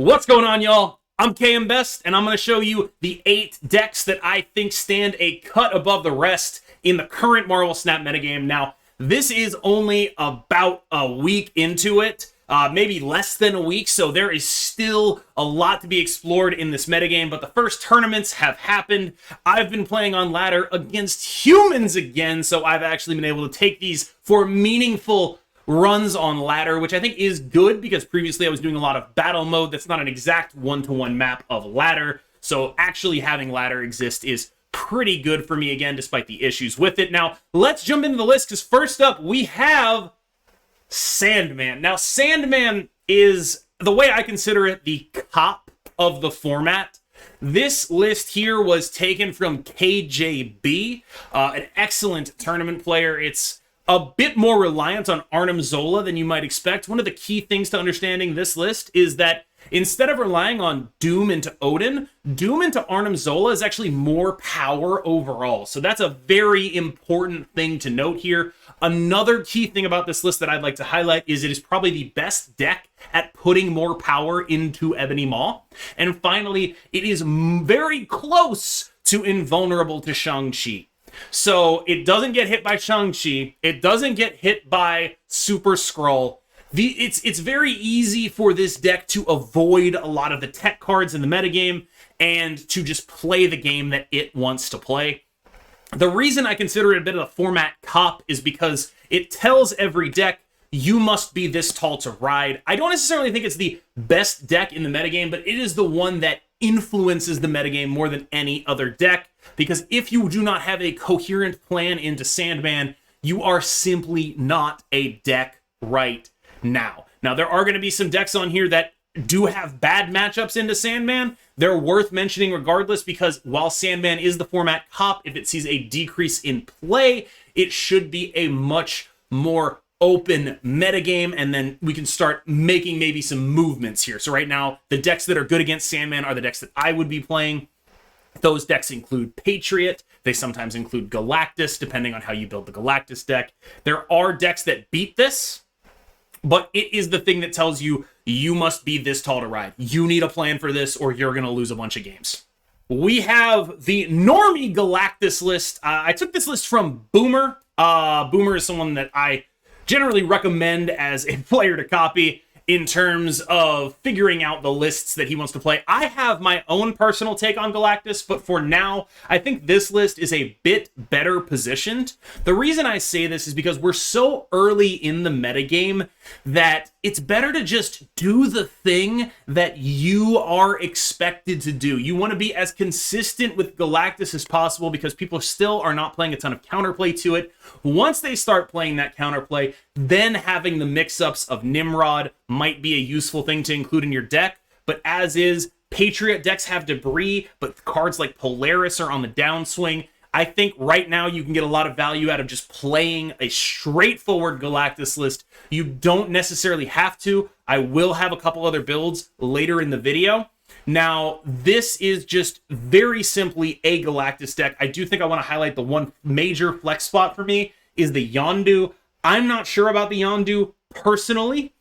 What's going on, y'all? I'm KM Best, and I'm going to show you the 8 decks that I think stand a cut above the rest in the current Marvel Snap metagame. Now, this is only about a week into it, maybe less than a week, so there is still a lot to be explored in this metagame, but the first tournaments have happened. I've been playing on ladder against humans again, so I've actually been able to take these for meaningful runs on ladder, which I think is good because previously I was doing a lot of battle mode. That's not an exact one-to-one map of ladder, so actually having ladder exist is pretty good for me again, despite the issues with it. Now, let's jump into the list, because first up, we have Sandman. Now, Sandman is, the way I consider it, the cop of the format. This list here was taken from KJB, an excellent tournament player. It's a bit more reliant on Arnim Zola than you might expect. One of the key things to understanding this list is that instead of relying on Doom into Odin, Doom into Arnim Zola is actually more power overall. So that's a very important thing to note here. Another key thing about this list that I'd like to highlight is it is probably the best deck at putting more power into Ebony Maw. And finally, it is very close to invulnerable to Shang-Chi. So it doesn't get hit by Shang-Chi. It doesn't get hit by Super Skrull. It's very easy for this deck to avoid a lot of the tech cards in the metagame and to just play the game that it wants to play. The reason I consider it a bit of a format cop is because it tells every deck, you must be this tall to ride. I don't necessarily think it's the best deck in the metagame, but it is the one that influences the metagame more than any other deck, because if you do not have a coherent plan into Sandman, you are simply not a deck right now. Now, there are going to be some decks on here that do have bad matchups into Sandman. They're worth mentioning regardless, because while Sandman is the format cop, if it sees a decrease in play, it should be a much more open metagame, and then we can start making maybe some movements here. So right now, the decks that are good against Sandman are the decks that I would be playing. Those decks include Patriot. They sometimes include Galactus, depending on how you build the Galactus deck. There are decks that beat this, but it is the thing that tells you, you must be this tall to ride. You need a plan for this, or you're going to lose a bunch of games. We have the Normie Galactus list. I took this list from Boomer. Boomer is someone that I generally recommend as a player to copy in terms of figuring out the lists that he wants to play. I have my own personal take on Galactus, but for now, I think this list is a bit better positioned. The reason I say this is because we're so early in the metagame that it's better to just do the thing that you are expected to do. You want to be as consistent with Galactus as possible, because people still are not playing a ton of counterplay to it. Once they start playing that counterplay, then having the mix-ups of Nimrod might be a useful thing to include in your deck. But as is, Patriot decks have debris, but cards like Polaris are on the downswing. I think right now you can get a lot of value out of just playing a straightforward Galactus list. You don't necessarily have to. I will have a couple other builds later in the video. Now, this is just very simply a Galactus deck. I do think I want to highlight the one major flex spot for me is the Yondu. I'm not sure about the Yondu personally.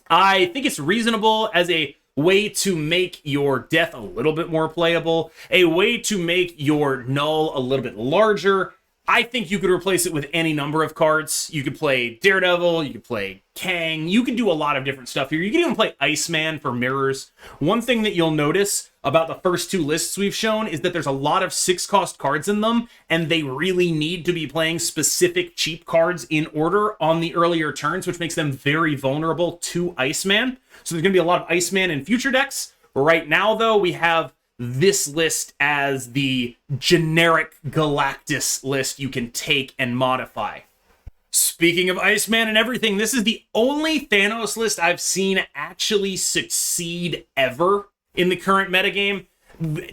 I think it's reasonable as a way to make your death a little bit more playable, a way to make your null a little bit larger. I think you could replace it with any number of cards. You could play Daredevil, you could play Kang, you can do a lot of different stuff here. You can even play Iceman for mirrors. One thing that you'll notice about the first 2 lists we've shown is that there's a lot of 6-cost cards in them, and they really need to be playing specific cheap cards in order on the earlier turns, which makes them very vulnerable to Iceman. So there's going to be a lot of Iceman in future decks. Right now, though, we have this list as the generic Galactus list you can take and modify. Speaking of Iceman and everything, this is the only Thanos list I've seen actually succeed ever in the current metagame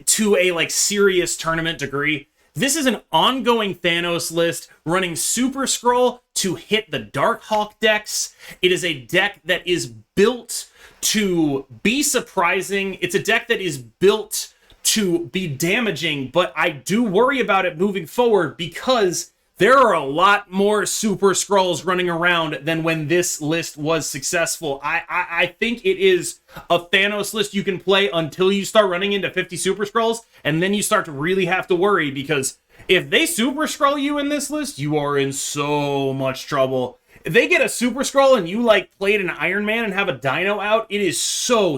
to a serious tournament degree. This is an ongoing Thanos list running Super Skrull to hit the Darkhawk decks. It is a deck that is built to be surprising. It's a deck that is built to be damaging, but I do worry about it moving forward because there are a lot more Super Skrulls running around than when this list was successful. I think it is a Thanos list you can play until you start running into 50 Super Skrulls, and then you start to really have to worry, because if they Super Skrull you in this list, you are in so much trouble. If they get a Super Skrull and you, like, played an Iron Man and have a Dino out, it is so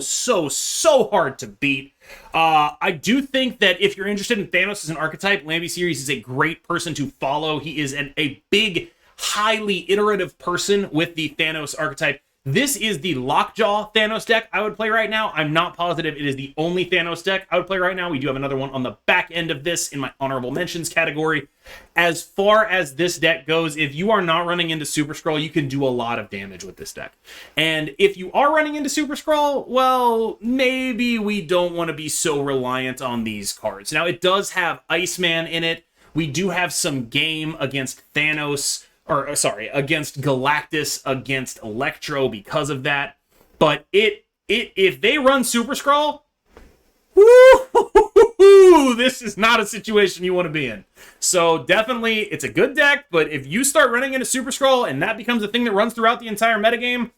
hard to beat. I do think that if you're interested in Thanos as an archetype, Lambie Series is a great person to follow. He is a big, highly iterative person with the Thanos archetype. This is the Lockjaw Thanos deck I would play right now. I'm not positive it is the only Thanos deck I would play right now. We do have another one on the back end of this in my honorable mentions category. As far as this deck goes, if you are not running into Super Skrull, you can do a lot of damage with this deck. And if you are running into Super Skrull, well, maybe we don't want to be so reliant on these cards. Now, it does have Iceman in it. We do have some game against Thanos, or sorry, against Galactus, against Electro because of that. But if they run Super Skrull, woo, this is not a situation you want to be in. So definitely, it's a good deck, but if you start running into Super Skrull and that becomes a thing that runs throughout the entire metagame,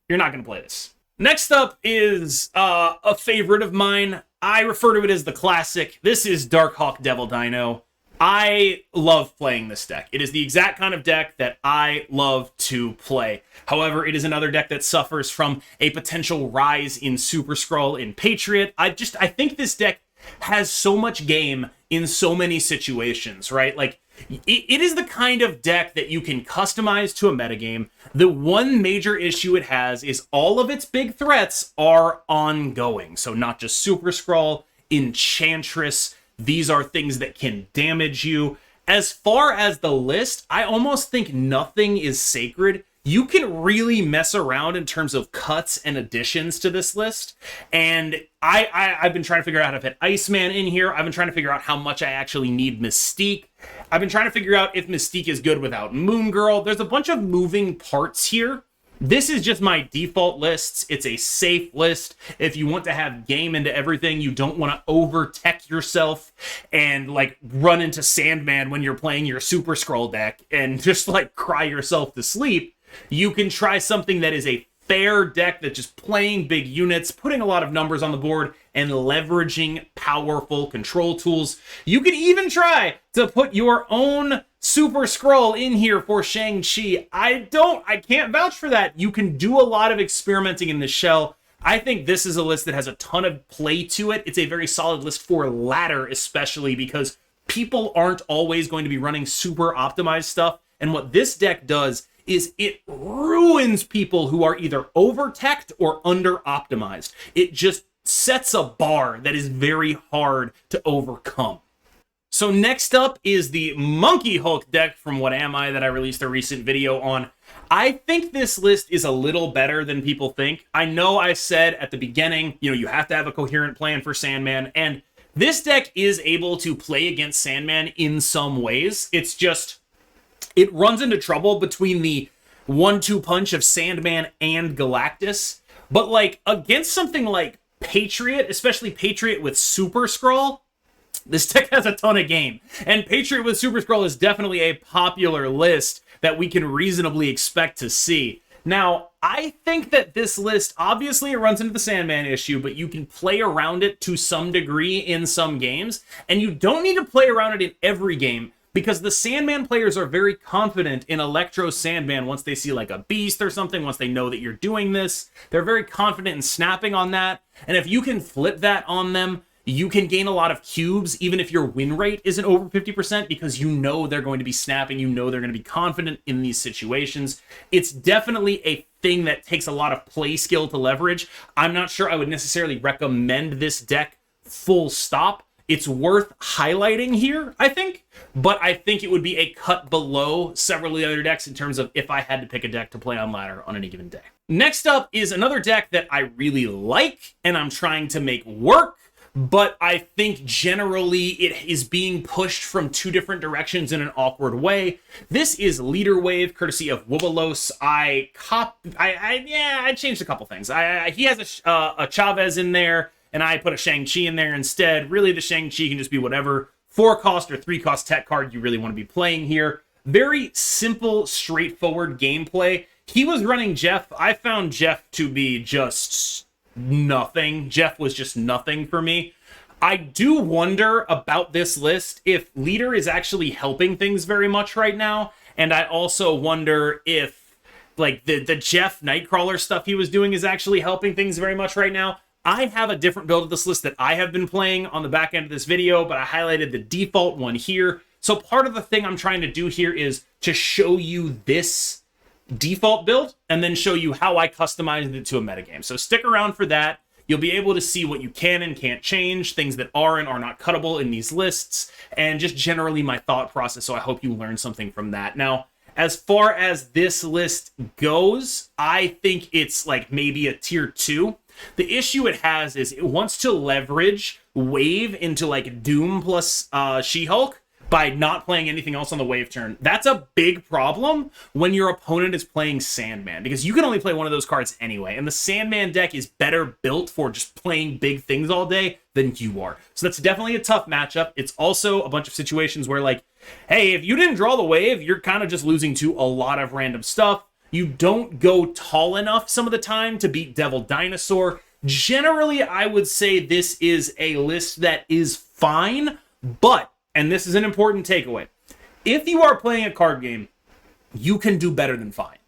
you're not going to play this. Next up is a favorite of mine. I refer to it as the classic. This is Darkhawk Devil Dino. I love playing this deck. It is the exact kind of deck that I love to play. However, it is another deck that suffers from a potential rise in Super Skrull in Patriot. I think this deck has so much game in so many situations, right? Like, it is the kind of deck that you can customize to a metagame. The one major issue it has is all of its big threats are ongoing. So not just Super Skrull, Enchantress. These are things that can damage you. As far as the list, I almost think nothing is sacred. You can really mess around in terms of cuts and additions to this list. And I've been trying to figure out how to fit Iceman in here. I've been trying to figure out how much I actually need Mystique. I've been trying to figure out if Mystique is good without Moon Girl. There's a bunch of moving parts here. This is just my default lists. It's a safe list. If you want to have game into everything, you don't want to over-tech yourself and, like, run into Sandman when you're playing your Super Skrull deck and just, like, cry yourself to sleep, you can try something that is a fair deck that's just playing big units, putting a lot of numbers on the board, and leveraging powerful control tools. You can even try to put your own Super Skrull in here for Shang-Chi. I can't vouch for that. You can do a lot of experimenting in the shell. I think this is a list that has a ton of play to it. It's a very solid list for ladder, especially because people aren't always going to be running super optimized stuff. And what this deck does is it ruins people who are either over-teched or under-optimized. It just sets a bar that is very hard to overcome. So next up is the Monkey Hulk deck from What Am I that I released a recent video on. I think this list is a little better than people think. I know I said at the beginning, you have to have a coherent plan for Sandman, and this deck is able to play against Sandman in some ways. It's just, it runs into trouble between the 1-2 punch of Sandman and Galactus. But like against something like Patriot, especially Patriot with Super Skrull, this deck has a ton of game. And Patriot with Super Skrull is definitely a popular list that we can reasonably expect to see. Now, I think that this list, obviously it runs into the Sandman issue, but you can play around it to some degree in some games, and you don't need to play around it in every game, because the Sandman players are very confident in Electro Sandman once they see like a beast or something, once they know that you're doing this. They're very confident in snapping on that, and if you can flip that on them, you can gain a lot of cubes, even if your win rate isn't over 50%, because you know they're going to be snapping, you know they're going to be confident in these situations. It's definitely a thing that takes a lot of play skill to leverage. I'm not sure I would necessarily recommend this deck full stop. It's worth highlighting here, I think, but I think it would be a cut below several of the other decks in terms of if I had to pick a deck to play on ladder on any given day. Next up is another deck that I really like, and I'm trying to make work, but I think generally it is being pushed from two different directions in an awkward way. This is Leader Wave, courtesy of Wobolos. I changed a couple things. He has a Chavez in there, and I put a Shang-Chi in there instead. Really, the Shang-Chi can just be whatever 4-cost or 3-cost tech card you really want to be playing here. Very simple, straightforward gameplay. He was running Jeff. I found Jeff to be just nothing. Jeff was just nothing for me. I do wonder about this list if leader is actually helping things very much right now. And I also wonder if like the Jeff Nightcrawler stuff he was doing is actually helping things very much right now. I have a different build of this list that I have been playing on the back end of this video, but I highlighted the default one here. So part of the thing I'm trying to do here is to show you this default build and then show you how I customized it to a metagame. So stick around for that. You'll be able to see what you can and can't change, things that are and are not cuttable in these lists, and just generally my thought process. So I hope you learned something from that. Now, as far as this list goes, I think it's like maybe a tier 2. The issue it has is it wants to leverage Wave into like Doom plus She-Hulk by not playing anything else on the Wave turn. That's a big problem when your opponent is playing Sandman, because you can only play one of those cards anyway, and the Sandman deck is better built for just playing big things all day than you are. So that's definitely a tough matchup. It's also a bunch of situations where like, hey, if you didn't draw the Wave, you're kind of just losing to a lot of random stuff. You don't go tall enough some of the time to beat Devil Dinosaur. Generally, I would say this is a list that is fine, but, and this is an important takeaway, if you are playing a card game, you can do better than fine.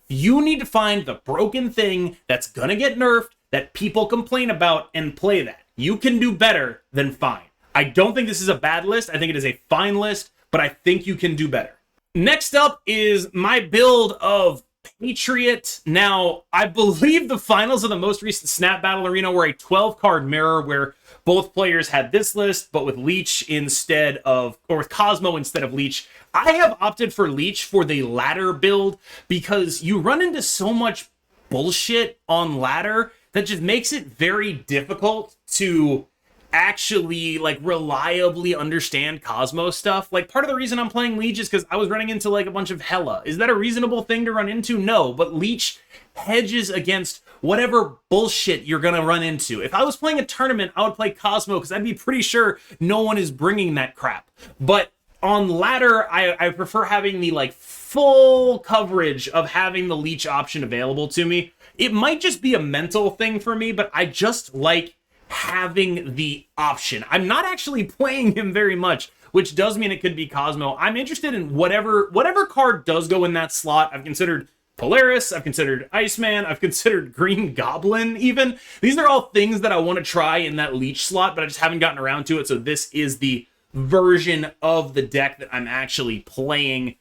You need to find the broken thing that's gonna get nerfed, that people complain about, and play that. You can do better than fine. I don't think this is a bad list. I think it is a fine list, but I think you can do better. Next up is my build of Patriot. Now, I believe the finals of the most recent Snap Battle Arena were a 12-card mirror where both players had this list, but with Leech instead of, or with Cosmo instead of Leech. I have opted for Leech for the ladder build because you run into so much bullshit on ladder that just makes it very difficult to actually like reliably understand Cosmo stuff. Like part of the reason I'm playing Leech is because I was running into like a bunch of Hella. Is that a reasonable thing to run into? No, but Leech hedges against whatever bullshit you're gonna run into. If I was playing a tournament, I would play Cosmo because I'd be pretty sure no one is bringing that crap. But on ladder, I prefer having the like full coverage of having the Leech option available to me. It might just be a mental thing for me, but I just like having the option. I'm not actually playing him very much, which does mean it could be Cosmo. I'm interested in whatever card does go in that slot. I've considered Polaris, I've considered Iceman, I've considered Green Goblin even. These are all things that I want to try in that Leech slot, but I just haven't gotten around to it, so this is the version of the deck that I'm actually playing,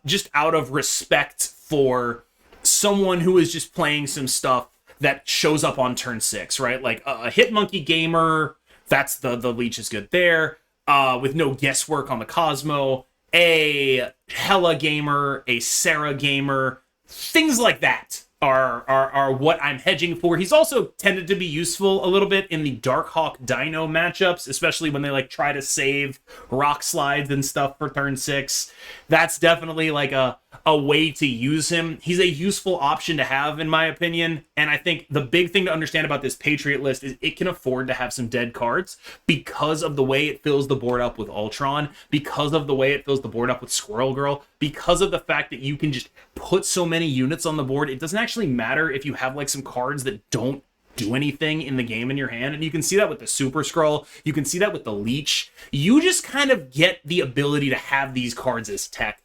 just out of respect for someone who is just playing some stuff that shows up on turn 6, right? Like a Hitmonkey Gamer, that's the Leech is good there, with no guesswork on the Cosmo, a Hella Gamer, a Sarah Gamer, things like that are what I'm hedging for. He's also tended to be useful a little bit in the Darkhawk Dino matchups, especially when they like try to save rock slides and stuff for turn 6. That's definitely like a way to use him. He's a useful option to have, in my opinion. And I think the big thing to understand about this Patriot list is it can afford to have some dead cards because of the way it fills the board up with Ultron, because of the way it fills the board up with Squirrel Girl, because of the fact that you can just put so many units on the board. It doesn't actually matter if you have like some cards that don't do anything in the game in your hand. And you can see that with the Super Skrull. You can see that with the Leech. You just kind of get the ability to have these cards as tech.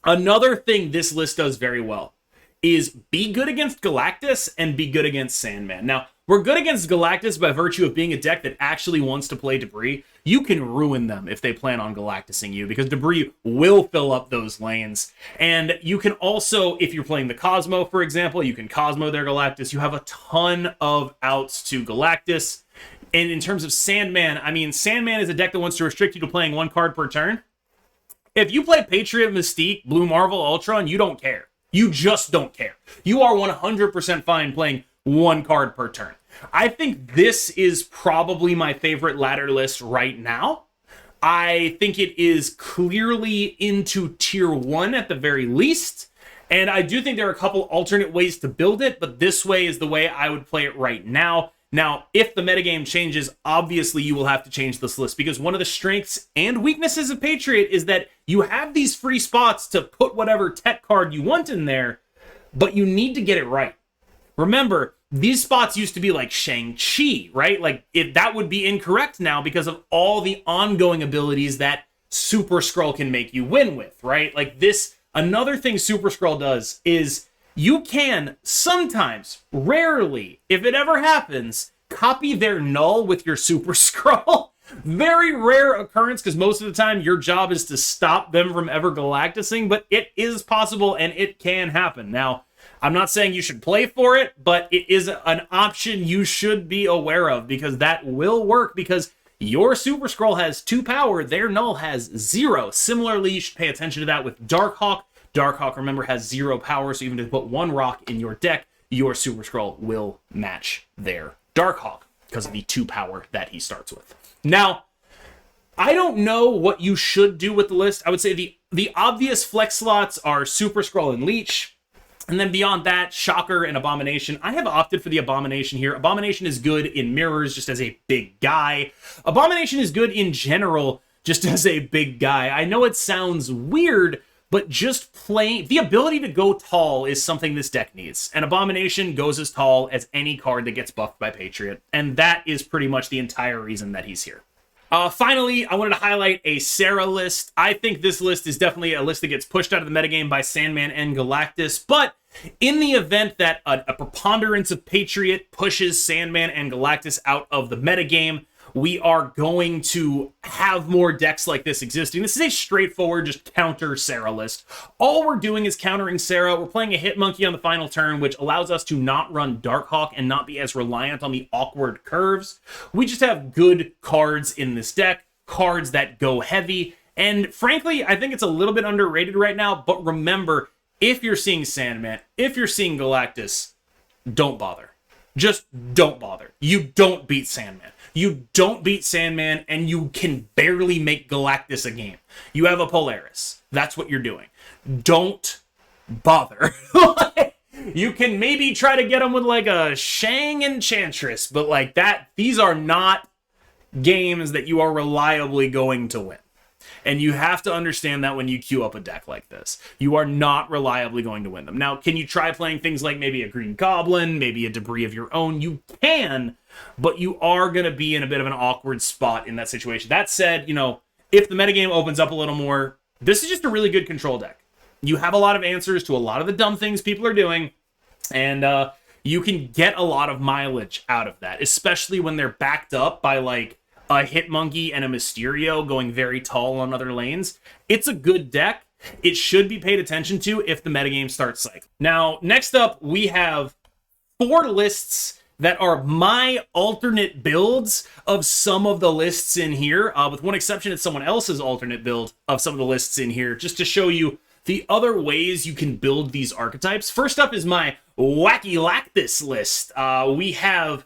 Another thing this list does very well is be good against Galactus and be good against Sandman. Now, we're good against Galactus by virtue of being a deck that actually wants to play Debris. You can ruin them if they plan on Galactusing you, because Debris will fill up those lanes. And you can also, if you're playing the Cosmo, for example, you can Cosmo their Galactus. You have a ton of outs to Galactus. And in terms of Sandman, I mean, Sandman is a deck that wants to restrict you to playing one card per turn. If you play Patriot, Mystique, Blue Marvel, Ultron, you don't care. You just don't care. You are 100% fine playing one card per turn. I think this is probably my favorite ladder list right now. I think it is clearly into tier 1 at the very least. And I do think there are a couple alternate ways to build it, but this way is the way I would play it right now. Now, if the metagame changes, obviously you will have to change this list, because one of the strengths and weaknesses of Patriot is that you have these free spots to put whatever tech card you want in there, but you need to get it right. Remember, these spots used to be like Shang-Chi, right? Like, that would be incorrect now because of all the ongoing abilities that Super Skrull can make you win with, right? Like this, another thing Super Skrull does is you can sometimes, rarely, if it ever happens, copy their null with your Super Skrull. Very rare occurrence, because most of the time your job is to stop them from ever Galactusing, but it is possible and it can happen. Now, I'm not saying you should play for it, but it is an option you should be aware of, because that will work, because your Super Skrull has 2 power, their null has 0. Similarly, you should pay attention to that with Darkhawk. Darkhawk, remember, has 0 power, so even if you put 1 rock in your deck, your Super Skrull will match their Darkhawk because of the 2 power that he starts with. Now, I don't know what you should do with the list. I would say the obvious flex slots are Super Skrull and Leech. And then beyond that, Shocker and Abomination. I have opted for the Abomination here. Abomination is good in mirrors just as a big guy. Abomination is good in general just as a big guy. I know it sounds weird, but just playing, the ability to go tall is something this deck needs. And Abomination goes as tall as any card that gets buffed by Patriot. And that is pretty much the entire reason that he's here. Finally, I wanted to highlight a Sarah list. I think this list is definitely a list that gets pushed out of the metagame by Sandman and Galactus, but in the event that a preponderance of Patriot pushes Sandman and Galactus out of the metagame, we are going to have more decks like this existing. This is a straightforward, just counter Sarah list. All we're doing is countering Sarah. We're playing a Hit Monkey on the final turn, which allows us to not run Darkhawk and not be as reliant on the awkward curves. We just have good cards in this deck, cards that go heavy, and frankly, I think it's a little bit underrated right now, but remember, if you're seeing Sandman, if you're seeing Galactus, don't bother. Just don't bother. You don't beat Sandman. You don't beat Sandman, and you can barely make Galactus a game. You have a Polaris. That's what you're doing. Don't bother. You can maybe try to get him with like a Shang Enchantress, but like that, these are not games that you are reliably going to win. And you have to understand that when you queue up a deck like this. You are not reliably going to win them. Now, can you try playing things like maybe a Green Goblin, maybe a Debris of your own? You can, but you are going to be in a bit of an awkward spot in that situation. That said, you know, if the metagame opens up a little more, this is just a really good control deck. You have a lot of answers to a lot of the dumb things people are doing, and you can get a lot of mileage out of that, especially when they're backed up by like a Hitmonkey and a Mysterio going very tall on other lanes. It's a good deck. It should be paid attention to if the metagame starts cycling. Now, next up, we have 4 lists that are my alternate builds of some of the lists in here. With one exception, it's someone else's alternate build of some of the lists in here, just to show you the other ways you can build these archetypes. First up is my Wacky Lactus list. We have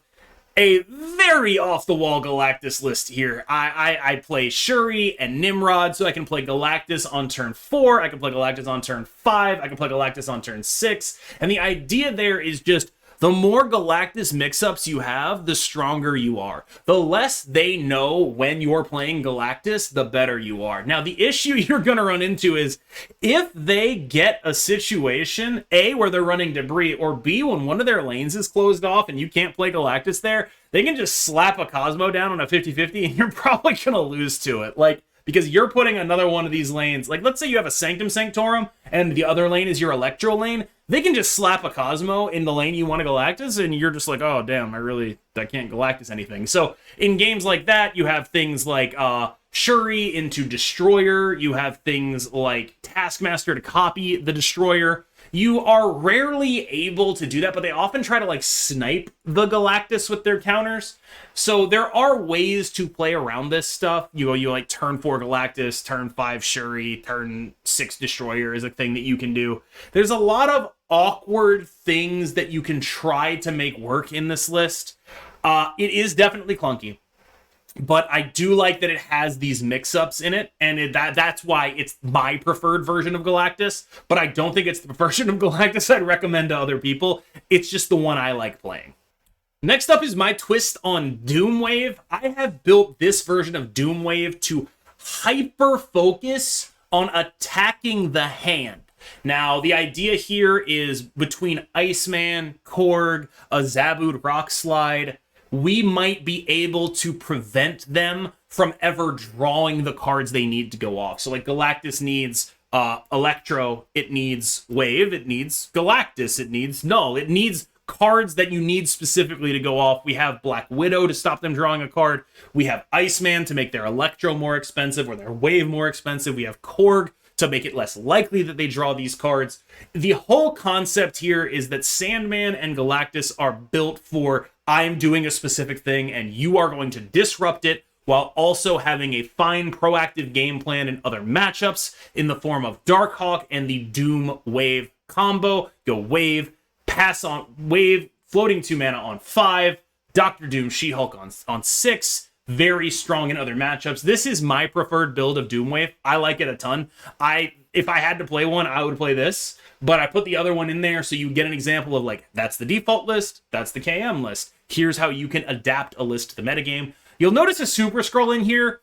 a very off-the-wall Galactus list here. I play Shuri and Nimrod, so I can play Galactus on turn 4, I can play Galactus on turn 5, I can play Galactus on turn 6, and the idea there is just the more Galactus mix-ups you have, the stronger you are. The less they know when you're playing Galactus, the better you are. Now, the issue you're going to run into is if they get a situation, A, where they're running Debris, or B, when one of their lanes is closed off and you can't play Galactus there, they can just slap a Cosmo down on a 50-50 and you're probably going to lose to it. Like, because you're putting another one of these lanes, like let's say you have a Sanctum Sanctorum and the other lane is your Electro lane, they can just slap a Cosmo in the lane you want to Galactus and you're just like, oh damn, I can't Galactus anything. So in games like that, you have things like Shuri into Destroyer, you have things like Taskmaster to copy the Destroyer. You are rarely able to do that, but they often try to like snipe the Galactus with their counters. So there are ways to play around this stuff. You like turn 4 Galactus, turn 5 Shuri, turn 6 Destroyer is a thing that you can do. There's a lot of awkward things that you can try to make work in this list. It is definitely clunky, but I do like that it has these mix-ups in it, and that's why it's my preferred version of Galactus, but I don't think it's the version of Galactus I'd recommend to other people. It's just the one I like playing. Next up is my twist on Doomwave. I have built this version of Doomwave to hyper focus on attacking the hand. Now, the idea here is between Iceman, Korg, a Zabud Rock Slide, we might be able to prevent them from ever drawing the cards they need to go off. So like Galactus needs Electro, it needs Wave, it needs Galactus, it needs Null, it needs cards that you need specifically to go off. We have Black Widow to stop them drawing a card. We have Iceman to make their Electro more expensive or their Wave more expensive. We have Korg to make it less likely that they draw these cards. The whole concept here is that Sandman and Galactus are built for, I'm doing a specific thing and you are going to disrupt it, while also having a fine proactive game plan in other matchups in the form of Darkhawk and the Doom Wave combo. Go Wave, pass on Wave, floating 2 mana on 5, Doctor Doom, She-Hulk on 6, very strong in other matchups. This is my preferred build of Doomwave. I like it a ton. If I had to play one, I would play this, but I put the other one in there so you get an example of like, that's the default list, that's the KM list. Here's how you can adapt a list to the metagame. You'll notice a Super Scroll in here.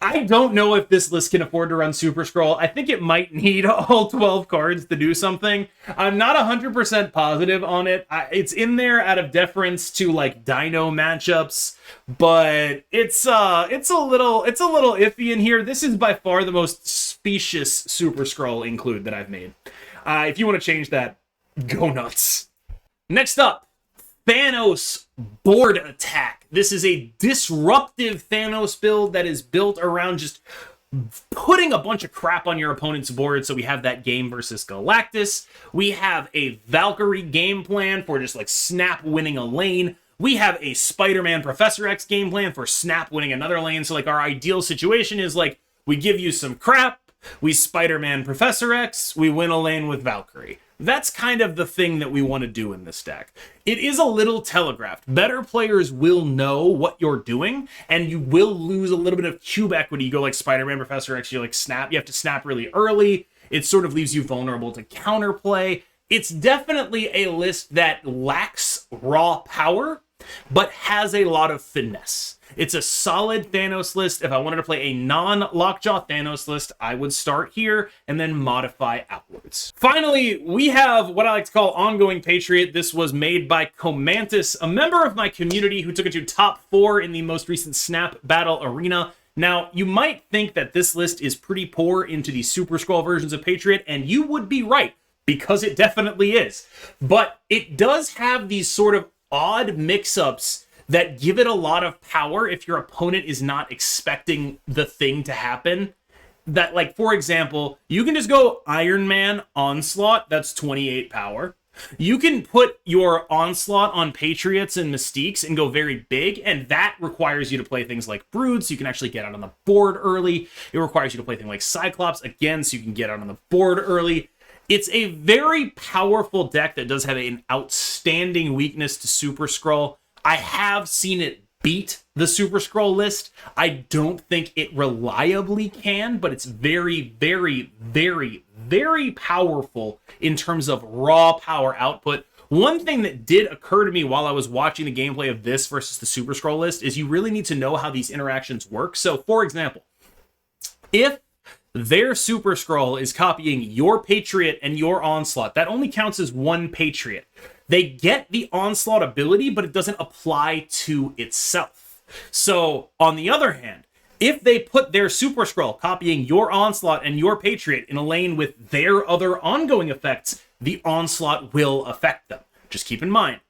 I don't know if this list can afford to run Super Scroll. I think it might need all 12 cards to do something. I'm not 100% positive on it. It's in there out of deference to like Dino matchups, but it's a little iffy in here. This is by far the most specious Super Scroll include that I've made. If you want to change that, go nuts. Next up, Thanos Board Attack. This is a disruptive Thanos build that is built around just putting a bunch of crap on your opponent's board. So we have that game versus Galactus. We have a Valkyrie game plan for just like snap winning a lane. We have a Spider-Man Professor X game plan for snap winning another lane. So like our ideal situation is like, we give you some crap, we Spider-Man Professor X, we win a lane with Valkyrie. That's kind of the thing that we want to do in this deck. It is a little telegraphed. Better players will know what you're doing, and you will lose a little bit of cube equity. You go like Spider-Man, Professor X, you like snap. You have to snap really early. It sort of leaves you vulnerable to counterplay. It's definitely a list that lacks raw power, but has a lot of finesse. It's a solid Thanos list. If I wanted to play a non-Lockjaw Thanos list, I would start here and then modify outwards. Finally, we have what I like to call Ongoing Patriot. This was made by Comantus, a member of my community who took it to top 4 in the most recent Snap Battle Arena. Now, you might think that this list is pretty poor into the Super Scroll versions of Patriot, and you would be right, because it definitely is. But it does have these sort of odd mix-ups that give it a lot of power if your opponent is not expecting the thing to happen. That, like, for example, you can just go Iron Man Onslaught, that's 28 power. You can put your Onslaught on Patriots and Mystiques and go very big, and that requires you to play things like Brood, so you can actually get out on the board early. It requires you to play things like Cyclops, again, so you can get out on the board early. It's a very powerful deck that does have an outstanding weakness to Super Scroll. I have seen it beat the Super Scroll list. I don't think it reliably can, but it's very, very, very, very powerful in terms of raw power output. One thing that did occur to me while I was watching the gameplay of this versus the Super Scroll list is you really need to know how these interactions work. So, for example, if their Super Scroll is copying your Patriot and your Onslaught, that only counts as one Patriot. They get the Onslaught ability, but it doesn't apply to itself. So, on the other hand, if they put their Super Scroll copying your Onslaught and your Patriot in a lane with their other ongoing effects, the Onslaught will affect them. Just keep in mind,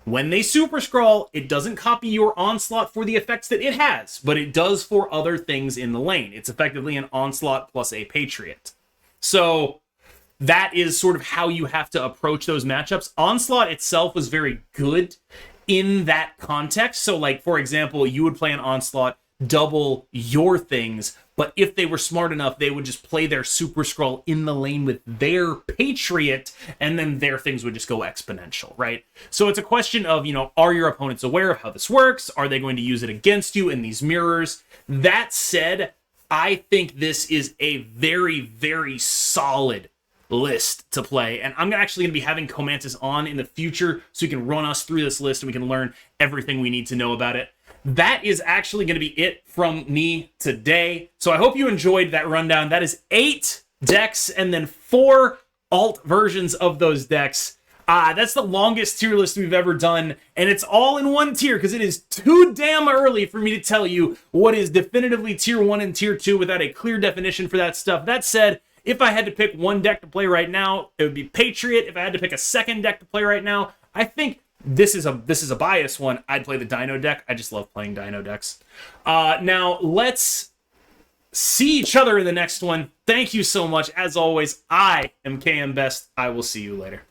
when they Super Scroll, it doesn't copy your Onslaught for the effects that it has, but it does for other things in the lane. It's effectively an Onslaught plus a Patriot. So that is sort of how you have to approach those matchups. Onslaught itself was very good in that context. So, like, for example, you would play an Onslaught, double your things, but if they were smart enough, they would just play their Super Scroll in the lane with their Patriot, and then their things would just go exponential, right? So it's a question of, are your opponents aware of how this works? Are they going to use it against you in these mirrors? That said, I think this is a very, very solid list to play. And I'm actually going to be having Comantus on in the future so he can run us through this list and we can learn everything we need to know about it. That is actually going to be it from me today. So I hope you enjoyed that rundown. That is 8 decks and then 4 alt versions of those decks. That's the longest tier list we've ever done, and it's all in one tier because it is too damn early for me to tell you what is definitively tier 1 and tier 2 without a clear definition for that stuff. That said, if I had to pick one deck to play right now, it would be Patriot. If I had to pick a second deck to play right now, I think this is a biased one. I'd play the Dino deck. I just love playing Dino decks. Now, let's see each other in the next one. Thank you so much. As always, I am KM Best. I will see you later.